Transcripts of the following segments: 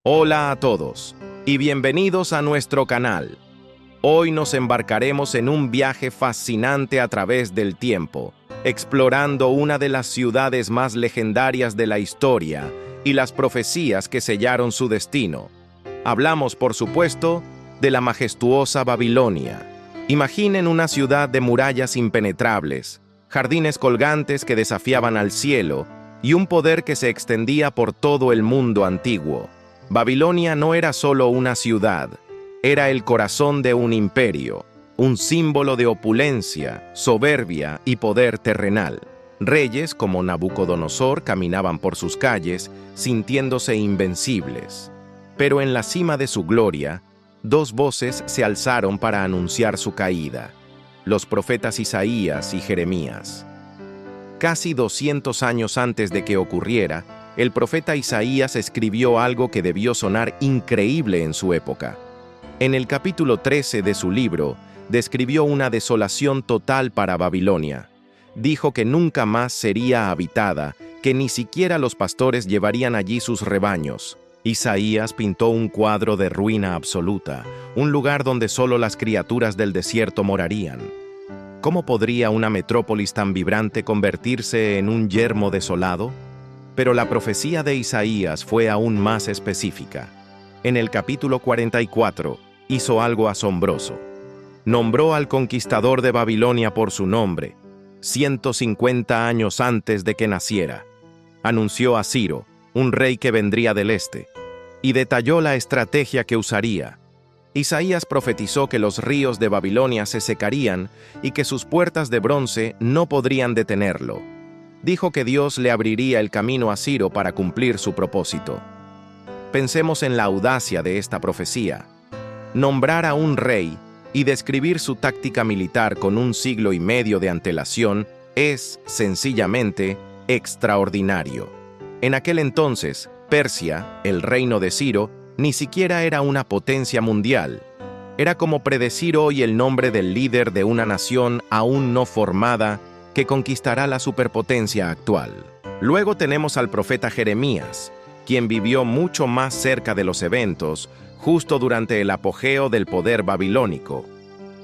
Hola a todos y bienvenidos a nuestro canal. Hoy nos embarcaremos en un viaje fascinante a través del tiempo, explorando una de las ciudades más legendarias de la historia y las profecías que sellaron su destino. Hablamos, por supuesto, de la majestuosa Babilonia. Imaginen una ciudad de murallas impenetrables, jardines colgantes que desafiaban al cielo y un poder que se extendía por todo el mundo antiguo. Babilonia no era solo una ciudad, era el corazón de un imperio, un símbolo de opulencia, soberbia y poder terrenal. Reyes como Nabucodonosor caminaban por sus calles, sintiéndose invencibles. Pero en la cima de su gloria, dos voces se alzaron para anunciar su caída: los profetas Isaías y Jeremías. Casi 200 años antes de que ocurriera, el profeta Isaías escribió algo que debió sonar increíble en su época. En el capítulo 13 de su libro, describió una desolación total para Babilonia. Dijo que nunca más sería habitada, que ni siquiera los pastores llevarían allí sus rebaños. Isaías pintó un cuadro de ruina absoluta, un lugar donde solo las criaturas del desierto morarían. ¿Cómo podría una metrópolis tan vibrante convertirse en un yermo desolado? Pero la profecía de Isaías fue aún más específica. En el capítulo 44 hizo algo asombroso. Nombró al conquistador de Babilonia por su nombre, 150 años antes de que naciera. Anunció a Ciro, un rey que vendría del este, y detalló la estrategia que usaría. Isaías profetizó que los ríos de Babilonia se secarían y que sus puertas de bronce no podrían detenerlo. Dijo que Dios le abriría el camino a Ciro para cumplir su propósito. Pensemos en la audacia de esta profecía. Nombrar a un rey y describir su táctica militar con 1 siglo y medio de antelación es, sencillamente, extraordinario. En aquel entonces, Persia, el reino de Ciro, ni siquiera era una potencia mundial. Era como predecir hoy el nombre del líder de una nación aún no formada que conquistará la superpotencia actual. Luego tenemos al profeta Jeremías, quien vivió mucho más cerca de los eventos, justo durante el apogeo del poder babilónico.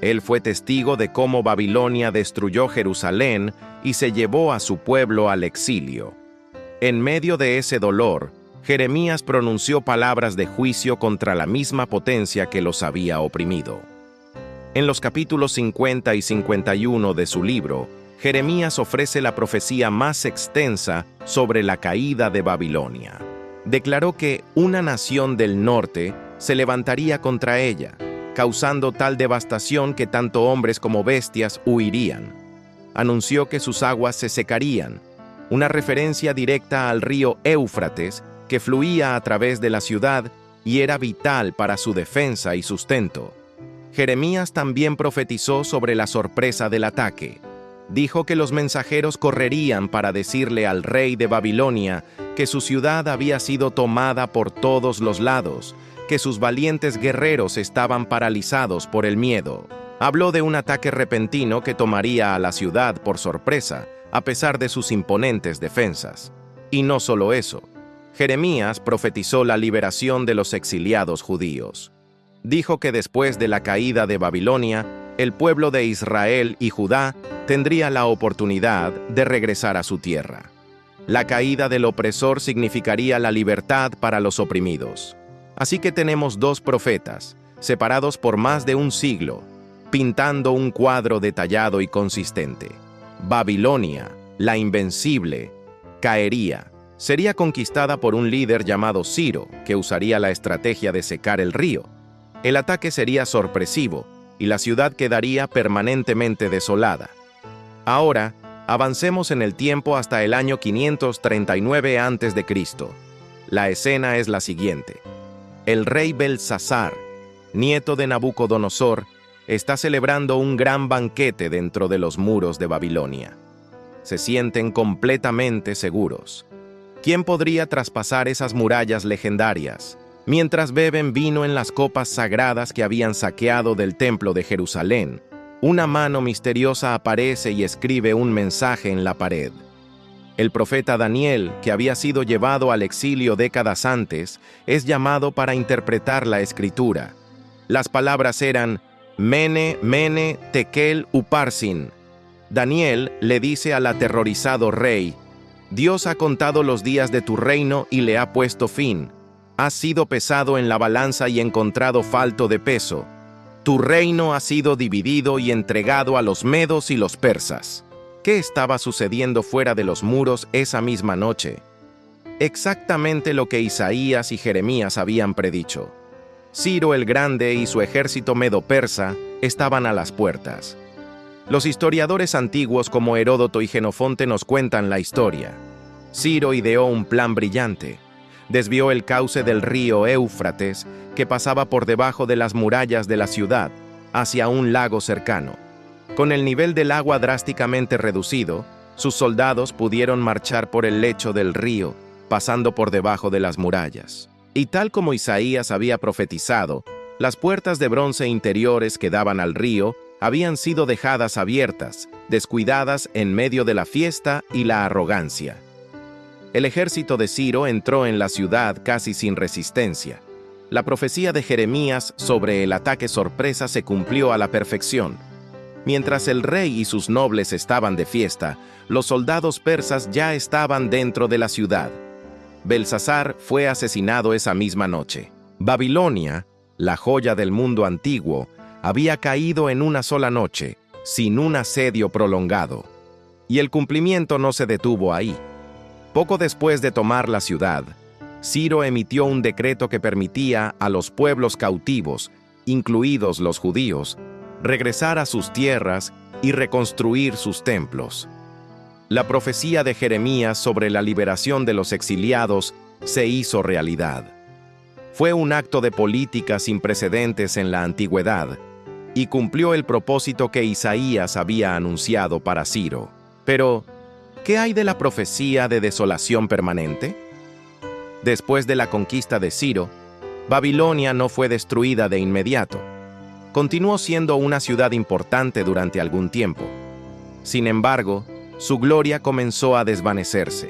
Él fue testigo de cómo Babilonia destruyó Jerusalén y se llevó a su pueblo al exilio. En medio de ese dolor, Jeremías pronunció palabras de juicio contra la misma potencia que los había oprimido. En los capítulos 50 y 51 de su libro, Jeremías ofrece la profecía más extensa sobre la caída de Babilonia. Declaró que una nación del norte se levantaría contra ella, causando tal devastación que tanto hombres como bestias huirían. Anunció que sus aguas se secarían, una referencia directa al río Éufrates que fluía a través de la ciudad y era vital para su defensa y sustento. Jeremías también profetizó sobre la sorpresa del ataque. Dijo que los mensajeros correrían para decirle al rey de Babilonia que su ciudad había sido tomada por todos los lados, que sus valientes guerreros estaban paralizados por el miedo. Habló de un ataque repentino que tomaría a la ciudad por sorpresa, a pesar de sus imponentes defensas. Y no solo eso, Jeremías profetizó la liberación de los exiliados judíos. Dijo que después de la caída de Babilonia, el pueblo de Israel y Judá tendría la oportunidad de regresar a su tierra. La caída del opresor significaría la libertad para los oprimidos. Así que tenemos dos profetas, separados por más de 1 siglo, pintando un cuadro detallado y consistente. Babilonia, la invencible, caería. Sería conquistada por un líder llamado Ciro, que usaría la estrategia de secar el río. El ataque sería sorpresivo, y la ciudad quedaría permanentemente desolada. Ahora, avancemos en el tiempo hasta el año 539 a.C. La escena es la siguiente. El rey Belsasar, nieto de Nabucodonosor, está celebrando un gran banquete dentro de los muros de Babilonia. Se sienten completamente seguros. ¿Quién podría traspasar esas murallas legendarias? Mientras beben vino en las copas sagradas que habían saqueado del templo de Jerusalén, una mano misteriosa aparece y escribe un mensaje en la pared. El profeta Daniel, que había sido llevado al exilio décadas antes, es llamado para interpretar la escritura. Las palabras eran Mene, Mene, Tekel, Uparsin. Daniel le dice al aterrorizado rey: Dios ha contado los días de tu reino y le ha puesto fin. Has sido pesado en la balanza y encontrado falto de peso. Tu reino ha sido dividido y entregado a los medos y los persas. ¿Qué estaba sucediendo fuera de los muros esa misma noche? Exactamente lo que Isaías y Jeremías habían predicho. Ciro el Grande y su ejército medo-persa estaban a las puertas. Los historiadores antiguos como Heródoto y Jenofonte nos cuentan la historia. Ciro ideó un plan brillante. Desvió el cauce del río Éufrates, que pasaba por debajo de las murallas de la ciudad, hacia un lago cercano. Con el nivel del agua drásticamente reducido, sus soldados pudieron marchar por el lecho del río, pasando por debajo de las murallas. Y tal como Isaías había profetizado, las puertas de bronce interiores que daban al río habían sido dejadas abiertas, descuidadas en medio de la fiesta y la arrogancia. El ejército de Ciro entró en la ciudad casi sin resistencia. La profecía de Jeremías sobre el ataque sorpresa se cumplió a la perfección. Mientras el rey y sus nobles estaban de fiesta, los soldados persas ya estaban dentro de la ciudad. Belsasar fue asesinado esa misma noche. Babilonia, la joya del mundo antiguo, había caído en una sola noche, sin un asedio prolongado. Y el cumplimiento no se detuvo ahí. Poco después de tomar la ciudad, Ciro emitió un decreto que permitía a los pueblos cautivos, incluidos los judíos, regresar a sus tierras y reconstruir sus templos. La profecía de Jeremías sobre la liberación de los exiliados se hizo realidad. Fue un acto de política sin precedentes en la antigüedad y cumplió el propósito que Isaías había anunciado para Ciro. Pero, ¿qué hay de la profecía de desolación permanente? Después de la conquista de Ciro, Babilonia no fue destruida de inmediato. Continuó siendo una ciudad importante durante algún tiempo. Sin embargo, su gloria comenzó a desvanecerse.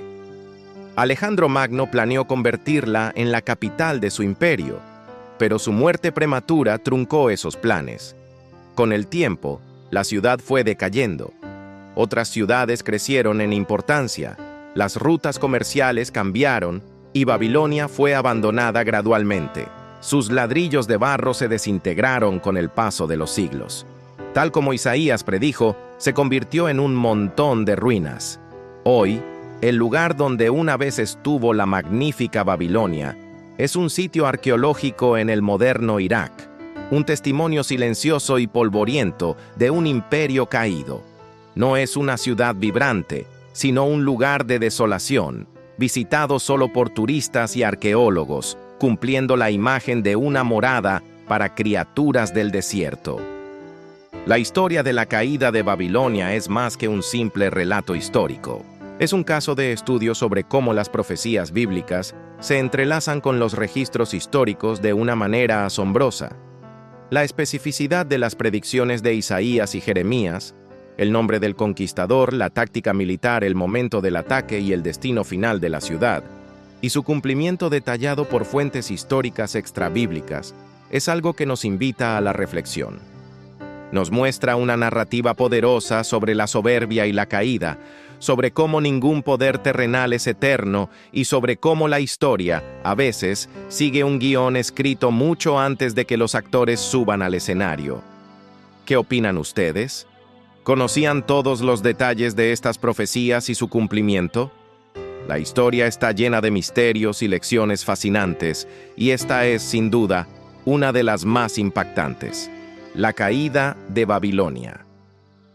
Alejandro Magno planeó convertirla en la capital de su imperio, pero su muerte prematura truncó esos planes. Con el tiempo, la ciudad fue decayendo. Otras ciudades crecieron en importancia, las rutas comerciales cambiaron y Babilonia fue abandonada gradualmente. Sus ladrillos de barro se desintegraron con el paso de los siglos. Tal como Isaías predijo, se convirtió en un montón de ruinas. Hoy, el lugar donde una vez estuvo la magnífica Babilonia es un sitio arqueológico en el moderno Irak, un testimonio silencioso y polvoriento de un imperio caído. No es una ciudad vibrante, sino un lugar de desolación, visitado solo por turistas y arqueólogos, cumpliendo la imagen de una morada para criaturas del desierto. La historia de la caída de Babilonia es más que un simple relato histórico. Es un caso de estudio sobre cómo las profecías bíblicas se entrelazan con los registros históricos de una manera asombrosa. La especificidad de las predicciones de Isaías y Jeremías, el nombre del conquistador, la táctica militar, el momento del ataque y el destino final de la ciudad, y su cumplimiento detallado por fuentes históricas extrabíblicas, es algo que nos invita a la reflexión. Nos muestra una narrativa poderosa sobre la soberbia y la caída, sobre cómo ningún poder terrenal es eterno y sobre cómo la historia, a veces, sigue un guión escrito mucho antes de que los actores suban al escenario. ¿Qué opinan ustedes? ¿Conocían todos los detalles de estas profecías y su cumplimiento? La historia está llena de misterios y lecciones fascinantes, y esta es, sin duda, una de las más impactantes. La caída de Babilonia.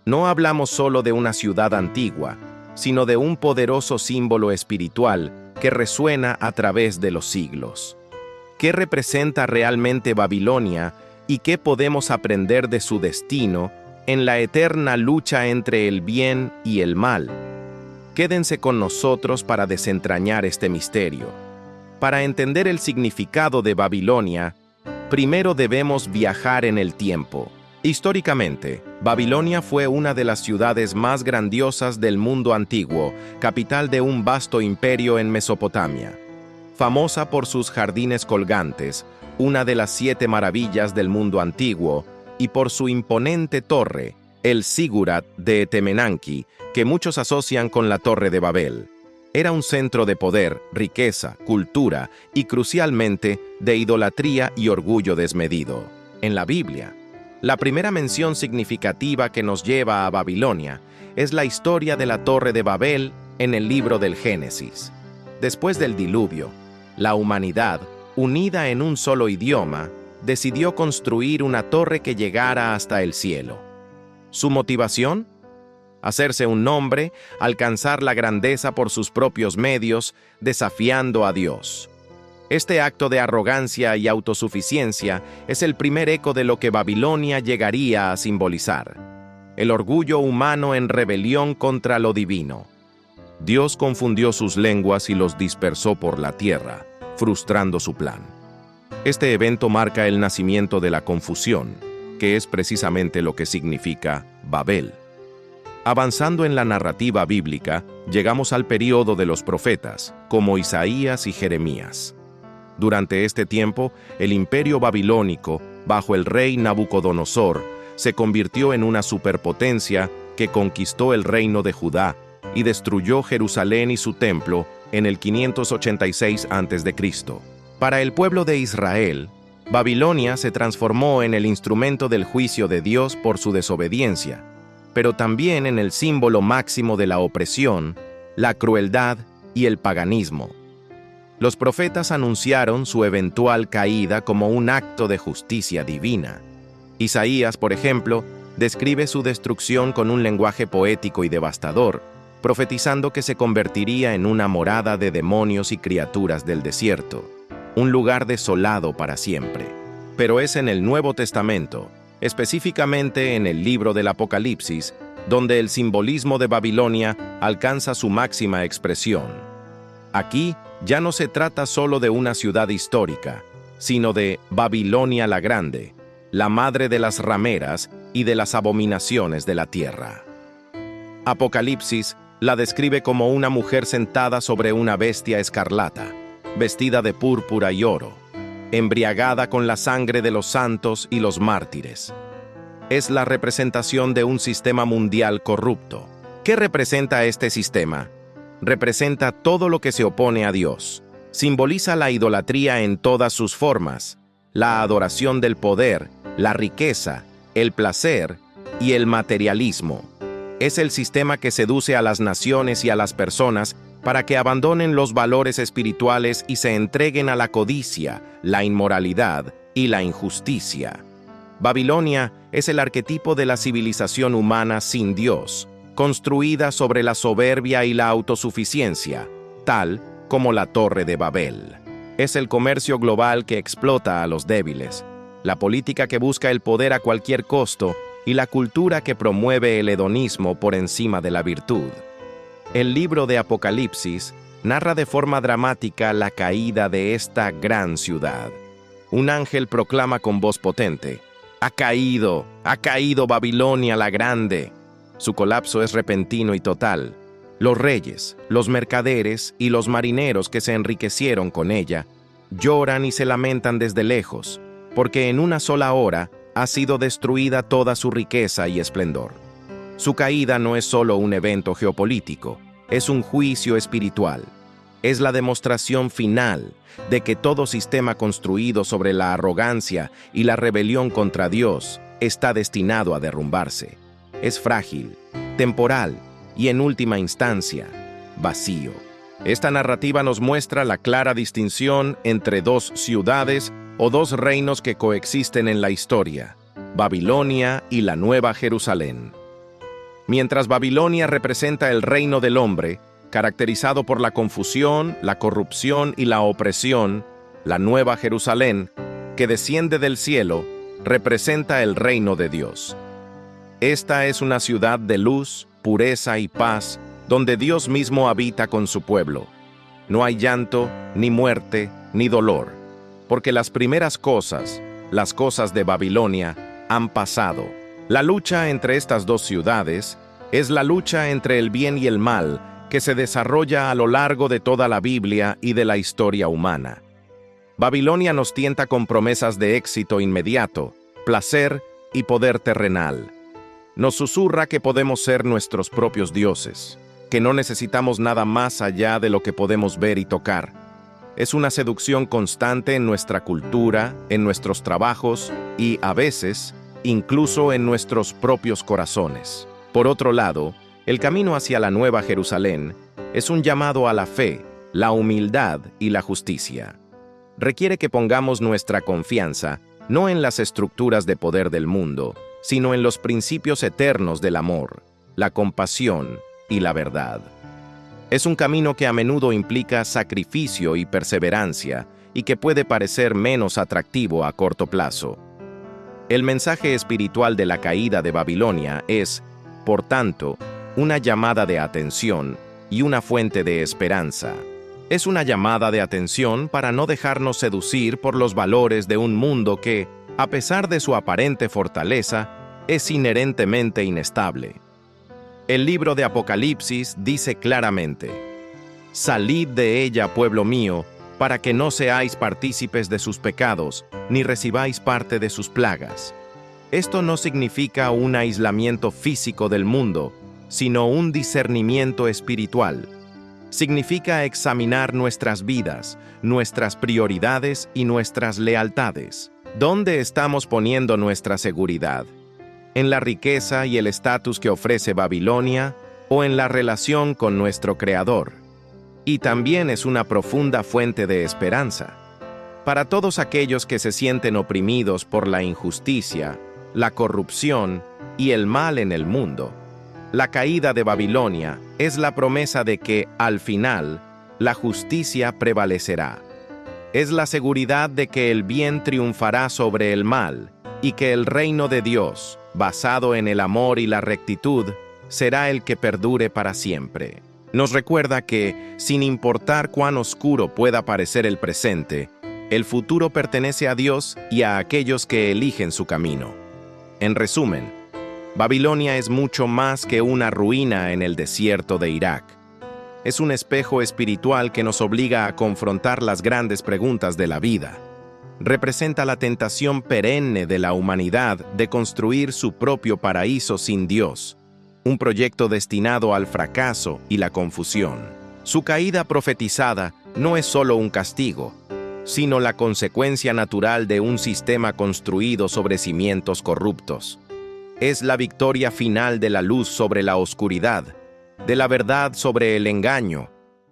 No hablamos solo de una ciudad antigua, sino de un poderoso símbolo espiritual que resuena a través de los siglos. ¿Qué representa realmente Babilonia y qué podemos aprender de su destino en la eterna lucha entre el bien y el mal? Quédense con nosotros para desentrañar este misterio. Para entender el significado de Babilonia, primero debemos viajar en el tiempo. Históricamente, Babilonia fue una de las ciudades más grandiosas del mundo antiguo, capital de un vasto imperio en Mesopotamia. Famosa por sus jardines colgantes, una de las 7 maravillas del mundo antiguo, y por su imponente torre, el Zigurat de Etemenanki, que muchos asocian con la Torre de Babel. Era un centro de poder, riqueza, cultura y, crucialmente, de idolatría y orgullo desmedido. En la Biblia, la primera mención significativa que nos lleva a Babilonia es la historia de la Torre de Babel en el libro del Génesis. Después del diluvio, la humanidad, unida en un solo idioma, decidió construir una torre que llegara hasta el cielo. ¿Su motivación? Hacerse un nombre, alcanzar la grandeza por sus propios medios, desafiando a Dios. Este acto de arrogancia y autosuficiencia es el primer eco de lo que Babilonia llegaría a simbolizar: el orgullo humano en rebelión contra lo divino. Dios confundió sus lenguas y los dispersó por la tierra, frustrando su plan. Este evento marca el nacimiento de la confusión, que es precisamente lo que significa Babel. Avanzando en la narrativa bíblica, llegamos al período de los profetas, como Isaías y Jeremías. Durante este tiempo, el imperio babilónico, bajo el rey Nabucodonosor, se convirtió en una superpotencia que conquistó el reino de Judá y destruyó Jerusalén y su templo en el 586 a.C. Para el pueblo de Israel, Babilonia se transformó en el instrumento del juicio de Dios por su desobediencia, pero también en el símbolo máximo de la opresión, la crueldad y el paganismo. Los profetas anunciaron su eventual caída como un acto de justicia divina. Isaías, por ejemplo, describe su destrucción con un lenguaje poético y devastador, profetizando que se convertiría en una morada de demonios y criaturas del desierto, un lugar desolado para siempre. Pero es en el Nuevo Testamento, específicamente en el libro del Apocalipsis, donde el simbolismo de Babilonia alcanza su máxima expresión. Aquí ya no se trata solo de una ciudad histórica, sino de Babilonia la Grande, la madre de las rameras y de las abominaciones de la tierra. Apocalipsis la describe como una mujer sentada sobre una bestia escarlata, vestida de púrpura y oro, embriagada con la sangre de los santos y los mártires. Es la representación de un sistema mundial corrupto. ¿Qué representa este sistema? Representa todo lo que se opone a Dios. Simboliza la idolatría en todas sus formas, la adoración del poder, la riqueza, el placer y el materialismo. Es el sistema que seduce a las naciones y a las personas para que abandonen los valores espirituales y se entreguen a la codicia, la inmoralidad y la injusticia. Babilonia es el arquetipo de la civilización humana sin Dios, construida sobre la soberbia y la autosuficiencia, tal como la Torre de Babel. Es el comercio global que explota a los débiles, la política que busca el poder a cualquier costo y la cultura que promueve el hedonismo por encima de la virtud. El libro de Apocalipsis narra de forma dramática la caída de esta gran ciudad. Un ángel proclama con voz potente: ha caído Babilonia la Grande! Su colapso es repentino y total. Los reyes, los mercaderes y los marineros que se enriquecieron con ella lloran y se lamentan desde lejos, porque en una sola hora ha sido destruida toda su riqueza y esplendor. Su caída no es solo un evento geopolítico, es un juicio espiritual. Es la demostración final de que todo sistema construido sobre la arrogancia y la rebelión contra Dios está destinado a derrumbarse. Es frágil, temporal y, en última instancia, vacío. Esta narrativa nos muestra la clara distinción entre dos ciudades o dos reinos que coexisten en la historia: Babilonia y la Nueva Jerusalén. Mientras Babilonia representa el reino del hombre, caracterizado por la confusión, la corrupción y la opresión, la Nueva Jerusalén, que desciende del cielo, representa el reino de Dios. Esta es una ciudad de luz, pureza y paz, donde Dios mismo habita con su pueblo. No hay llanto, ni muerte, ni dolor, porque las primeras cosas, las cosas de Babilonia, han pasado. La lucha entre estas dos ciudades es la lucha entre el bien y el mal que se desarrolla a lo largo de toda la Biblia y de la historia humana. Babilonia nos tienta con promesas de éxito inmediato, placer y poder terrenal. Nos susurra que podemos ser nuestros propios dioses, que no necesitamos nada más allá de lo que podemos ver y tocar. Es una seducción constante en nuestra cultura, en nuestros trabajos y, a veces, incluso en nuestros propios corazones. Por otro lado, el camino hacia la Nueva Jerusalén es un llamado a la fe, la humildad y la justicia. Requiere que pongamos nuestra confianza no en las estructuras de poder del mundo, sino en los principios eternos del amor, la compasión y la verdad. Es un camino que a menudo implica sacrificio y perseverancia y que puede parecer menos atractivo a corto plazo. El mensaje espiritual de la caída de Babilonia es, por tanto, una llamada de atención y una fuente de esperanza. Es una llamada de atención para no dejarnos seducir por los valores de un mundo que, a pesar de su aparente fortaleza, es inherentemente inestable. El libro de Apocalipsis dice claramente: «Salid de ella, pueblo mío, para que no seáis partícipes de sus pecados, ni recibáis parte de sus plagas». Esto no significa un aislamiento físico del mundo, sino un discernimiento espiritual. Significa examinar nuestras vidas, nuestras prioridades y nuestras lealtades. ¿Dónde estamos poniendo nuestra seguridad? ¿En la riqueza y el estatus que ofrece Babilonia o en la relación con nuestro Creador? Y también es una profunda fuente de esperanza. Para todos aquellos que se sienten oprimidos por la injusticia, la corrupción y el mal en el mundo, la caída de Babilonia es la promesa de que, al final, la justicia prevalecerá. Es la seguridad de que el bien triunfará sobre el mal y que el reino de Dios, basado en el amor y la rectitud, será el que perdure para siempre. Nos recuerda que, sin importar cuán oscuro pueda parecer el presente, el futuro pertenece a Dios y a aquellos que eligen su camino. En resumen, Babilonia es mucho más que una ruina en el desierto de Irak. Es un espejo espiritual que nos obliga a confrontar las grandes preguntas de la vida. Representa la tentación perenne de la humanidad de construir su propio paraíso sin Dios, un proyecto destinado al fracaso y la confusión. Su caída profetizada no es solo un castigo, sino la consecuencia natural de un sistema construido sobre cimientos corruptos. Es la victoria final de la luz sobre la oscuridad, de la verdad sobre el engaño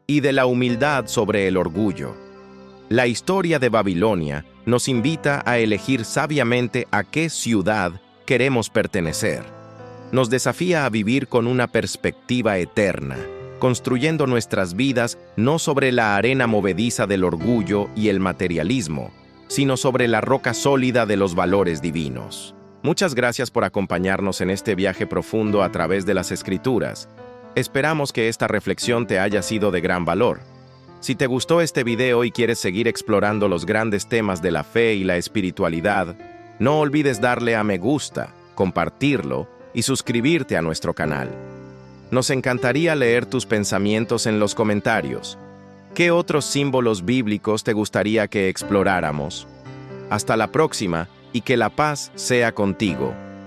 y de la humildad sobre el orgullo. La historia de Babilonia nos invita a elegir sabiamente a qué ciudad queremos pertenecer. Nos desafía a vivir con una perspectiva eterna, construyendo nuestras vidas no sobre la arena movediza del orgullo y el materialismo, sino sobre la roca sólida de los valores divinos. Muchas gracias por acompañarnos en este viaje profundo a través de las Escrituras. Esperamos que esta reflexión te haya sido de gran valor. Si te gustó este video y quieres seguir explorando los grandes temas de la fe y la espiritualidad, no olvides darle a me gusta, compartirlo y suscribirte a nuestro canal. Nos encantaría leer tus pensamientos en los comentarios. ¿Qué otros símbolos bíblicos te gustaría que exploráramos? Hasta la próxima y que la paz sea contigo.